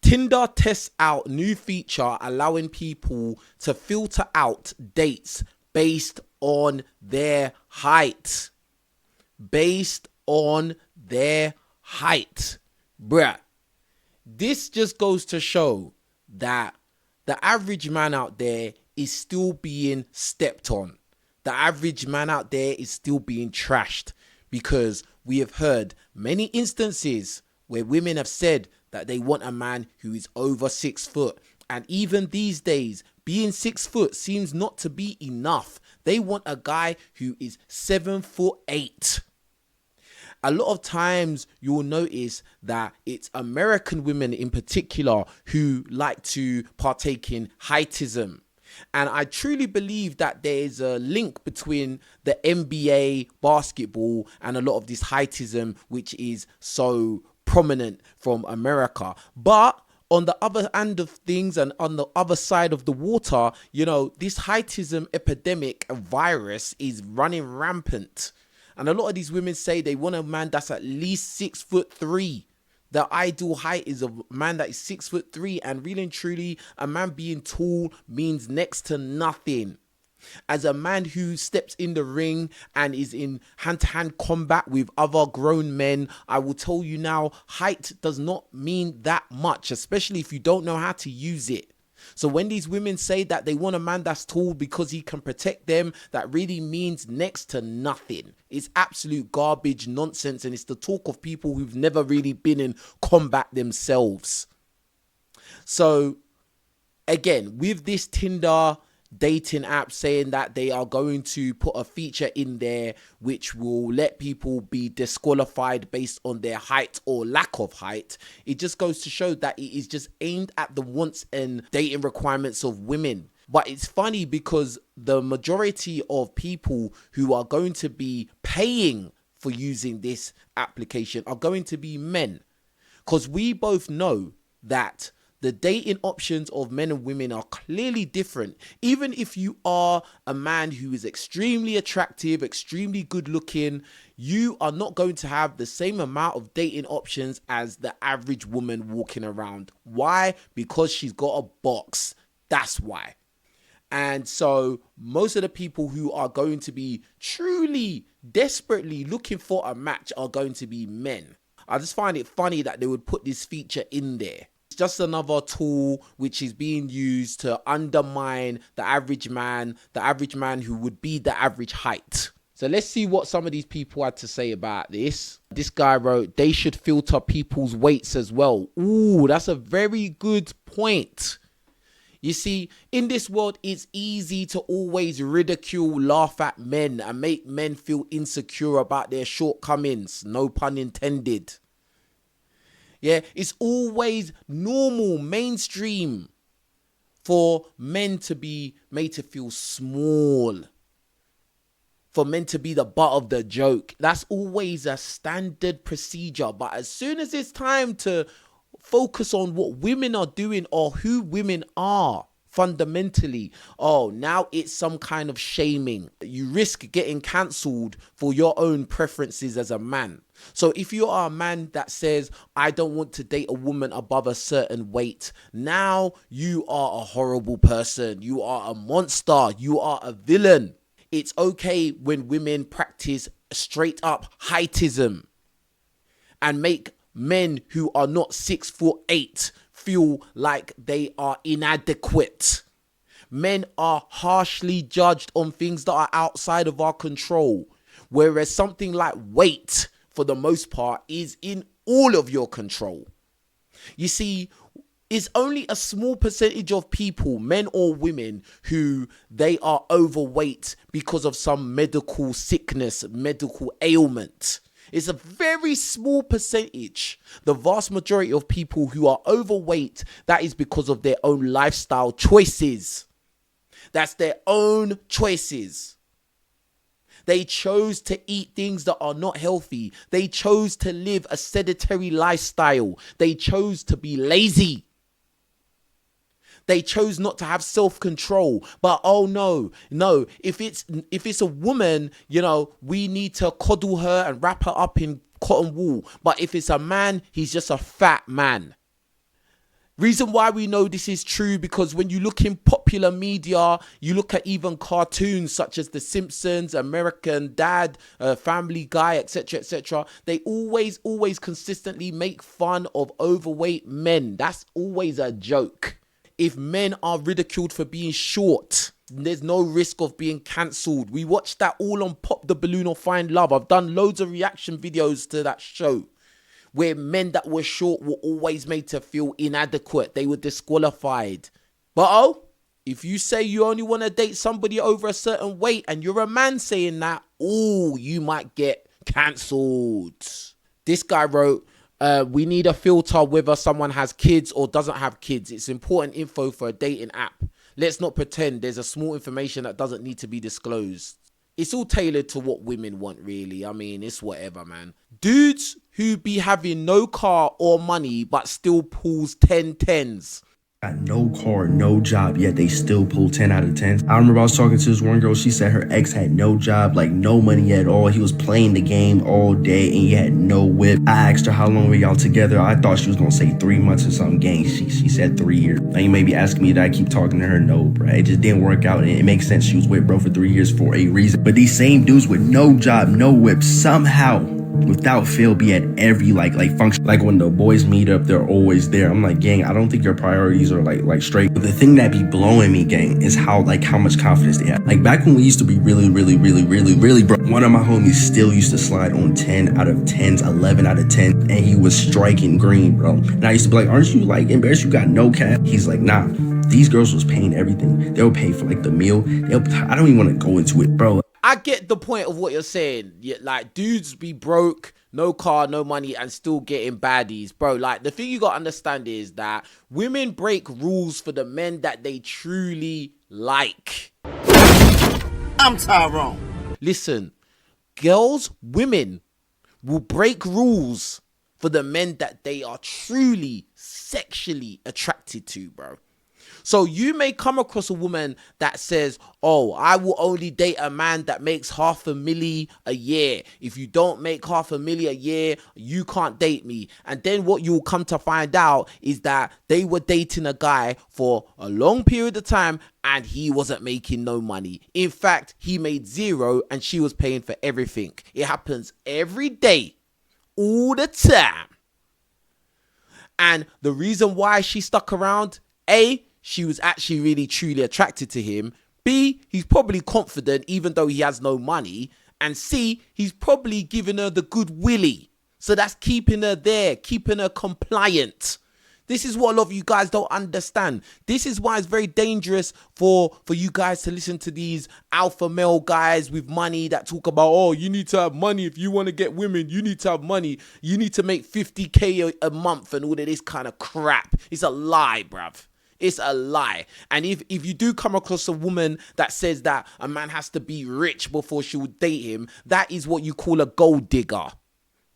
Tinder tests out new feature allowing people to filter out dates based on their height. Based on their height. Bruh. This just goes to show that the average man out there is still being stepped on. The average man out there is still being trashed, because we have heard many instances where women have said that they want a man who is over 6 foot. And even these days, being 6 foot seems not to be enough. They want a guy who is 7'8". A lot of times you'll notice that it's American women in particular who like to partake in heightism. And I truly believe that there is a link between the NBA, basketball, and a lot of this heightism, which is so prominent from America. But on the other end of things and on the other side of the water, you know, this heightism epidemic virus is running rampant. And a lot of these women say they want a man that's at least 6'3". The ideal height is a man that is 6'3", and really and truly, a man being tall means next to nothing. As a man who steps in the ring and is in hand-to-hand combat with other grown men, I will tell you now, height does not mean that much, especially if you don't know how to use it. So when these women say that they want a man that's tall because he can protect them, that really means next to nothing. It's absolute garbage nonsense, and it's the talk of people who've never really been in combat themselves. So again, with this Tinder dating app saying that they are going to put a feature in there which will let people be disqualified based on their height or lack of height, it just goes to show that it is just aimed at the wants and dating requirements of women. But it's funny because the majority of people who are going to be paying for using this application are going to be men, because we both know that the dating options of men and women are clearly different. Even if you are a man who is extremely attractive, extremely good looking, you are not going to have the same amount of dating options as the average woman walking around. Why? Because she's got a box. That's why. And so most of the people who are going to be truly, desperately looking for a match are going to be men. I just find it funny that they would put this feature in there. Just another tool which is being used to undermine the average man who would be the average height. So let's see what some of these people had to say about this. This guy wrote, they should filter people's weights as well. Ooh, that's a very good point. You see, in this world, it's easy to always ridicule, laugh at men and make men feel insecure about their shortcomings. No pun intended. Yeah, it's always normal, mainstream for men to be made to feel small, for men to be the butt of the joke. That's always a standard procedure. But as soon as it's time to focus on what women are doing or who women are fundamentally, oh, now it's some kind of shaming. You risk getting cancelled for your own preferences as a man. So if you are a man that says, I don't want to date a woman above a certain weight, now you are a horrible person. You are a monster. You are a villain. It's okay when women practice straight up heightism and make men who are not 6'8" feel like they are inadequate. Men are harshly judged on things that are outside of our control, whereas something like weight, for the most part, is in all of your control. You see, it's only a small percentage of people, men or women, who they are overweight because of some medical sickness, medical ailment. It's a very small percentage. The vast majority of people who are overweight, that is because of their own lifestyle choices. That's their own choices. They chose to eat things that are not healthy. They chose to live a sedentary lifestyle. They chose to be lazy. They chose not to have self-control. But oh no, if it's a woman, you know, we need to coddle her and wrap her up in cotton wool. But if it's a man, he's just a fat man. Reason why we know this is true, because when you look in popular media, you look at even cartoons such as The Simpsons, American Dad, Family Guy, etc., etc. They always consistently make fun of overweight men. That's always a joke. If men are ridiculed for being short, there's no risk of being cancelled. We watched that all on Pop the Balloon or Find Love. I've done loads of reaction videos to that show, where men that were short were always made to feel inadequate. They were disqualified. But if you say you only want to date somebody over a certain weight and you're a man saying that, you might get cancelled. This guy wrote, we need a filter whether someone has kids or doesn't have kids. It's important info for a dating app. Let's not pretend there's a small information that doesn't need to be disclosed. It's all tailored to what women want, really. I mean, it's whatever, man. Dudes who be having no car or money but still pulls 10/10s. Got no car, no job, yet they still pull 10 out of 10. I remember I was talking to this one girl. She said her ex had no job, like no money at all. He was playing the game all day and he had no whip. I asked her, how long were y'all together? I thought she was gonna say 3 months or something. Gang, she said 3 years. Now you may be asking me, did I keep talking to her? No, bro. It just didn't work out, and it makes sense. She was with bro for 3 years for a reason. But these same dudes with no job, no whip, somehow, without fail, be at every like function. Like when the boys meet up, they're always there. I'm like, gang, I don't think your priorities are like straight. But the thing that be blowing me, gang, is how much confidence they have. Like back when we used to be really broke, one of my homies still used to slide on 10 out of 10s, 11 out of 10, and he was striking green, bro. And I used to be like, aren't you like embarrassed you got no cash? He's like, nah, these girls was paying everything. They would pay for like the meal. I don't even want to go into it, bro. I get the point of what you're saying. Yeah, like dudes be broke, no car, no money, and still getting baddies, bro. Like the thing you gotta understand is that women break rules for the men that they truly like. I'm Tyrone. Listen, women will break rules for the men that they are truly sexually attracted to, bro. So you may come across a woman that says, I will only date a man that makes $500,000 a year. If you don't make $500,000 a year, you can't date me. And then what you'll come to find out is that they were dating a guy for a long period of time and he wasn't making no money. In fact, he made zero and she was paying for everything. It happens every day, all the time. And the reason why she stuck around, A, she was actually really truly attracted to him. B, he's probably confident even though he has no money. And C, he's probably giving her the good willy. So that's keeping her there, keeping her compliant. This is what a lot of you guys don't understand. This is why it's very dangerous for you guys to listen to these alpha male guys with money that talk about, you need to have money if you want to get women. You need to have money. You need to make 50K a month and all of this kind of crap. It's a lie, bruv. It's a lie. And if you do come across a woman that says that a man has to be rich before she would date him, that is what you call a gold digger.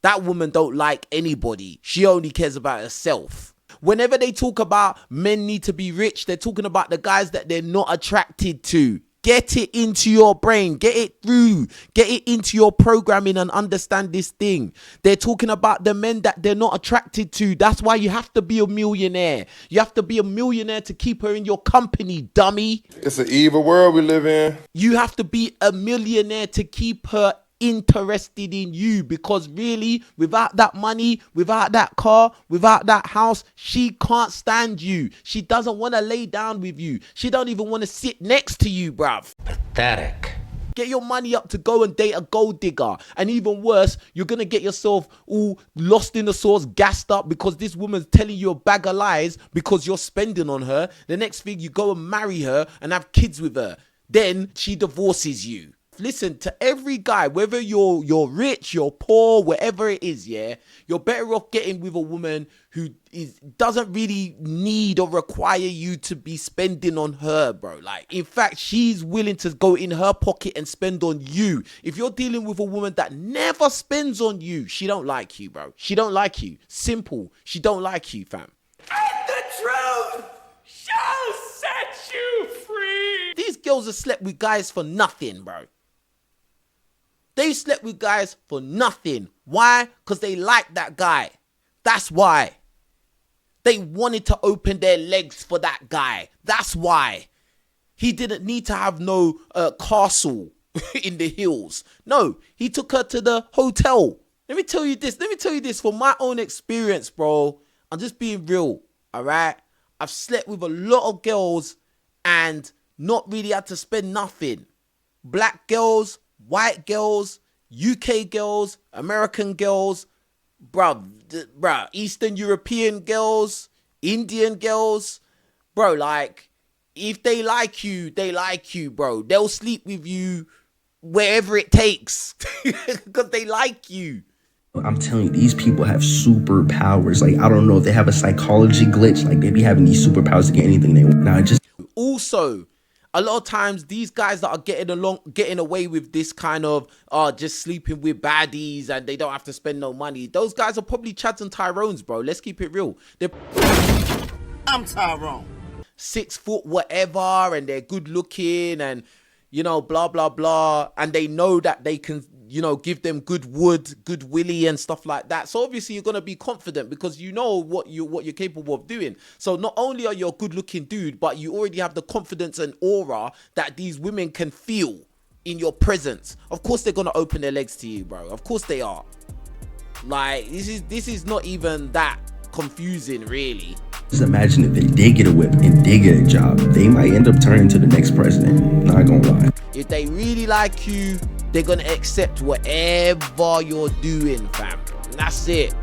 That woman don't like anybody. She only cares about herself. Whenever they talk about men need to be rich, they're talking about the guys that they're not attracted to. Get it into your brain. Get it through. Get it into your programming and understand this thing. They're talking about the men that they're not attracted to. That's why you have to be a millionaire. You have to be a millionaire to keep her in your company, dummy. It's an evil world we live in. You have to be a millionaire to keep her interested in you, because really, without that money, without that car, without that house, she can't stand you. She doesn't want to lay down with you. She don't even want to sit next to you, bruv. Pathetic. Get your money up to go and date a gold digger. And even worse, you're going to get yourself all lost in the sauce, gassed up because this woman's telling you a bag of lies because you're spending on her. The next thing, you go and marry her and have kids with her. Then she divorces you. Listen, to every guy, whether you're rich, you're poor, whatever it is, yeah, you're better off getting with a woman who doesn't really need or require you to be spending on her, bro. Like, in fact, she's willing to go in her pocket and spend on you. If you're dealing with a woman that never spends on you, she don't like you, bro. She don't like you. Simple. She don't like you, fam. And the truth shall set you free. These girls have slept with guys for nothing, bro. They slept with guys for nothing. Why? Because they like that guy. That's why. They wanted to open their legs for that guy. That's why. He didn't need to have no castle in the hills. No, he took her to the hotel. Let me tell you this from my own experience, bro. I'm just being real, all right? I've slept with a lot of girls and not really had to spend nothing. Black girls, white girls, UK girls, American girls, bruh, Eastern European girls, Indian girls, bro, like, if they like you, bro. They'll sleep with you wherever it takes because they like you. I'm telling you, these people have superpowers. Like, I don't know if they have a psychology glitch. Like, they be having these superpowers to get anything they want. Now, Also, a lot of times these guys that are getting away with this kind of just sleeping with baddies and they don't have to spend no money, those guys are probably Chads and Tyrones, bro. Let's keep it real. I'm Tyrone. 6 foot whatever, and they're good looking, and you know, blah blah blah, and they know that they can, you know, give them good wood, good willy and stuff like that. So obviously you're gonna be confident because you know what you're capable of doing. So not only are you a good looking dude, but you already have the confidence and aura that these women can feel in your presence. Of course they're gonna open their legs to you, bro. Of course they are. Like, this is not even that confusing, really. just imagine if they did get a whip and did get a job, they might end up turning to the next president. Not gonna lie. If they really like you, they're gonna accept whatever you're doing, fam. And that's it.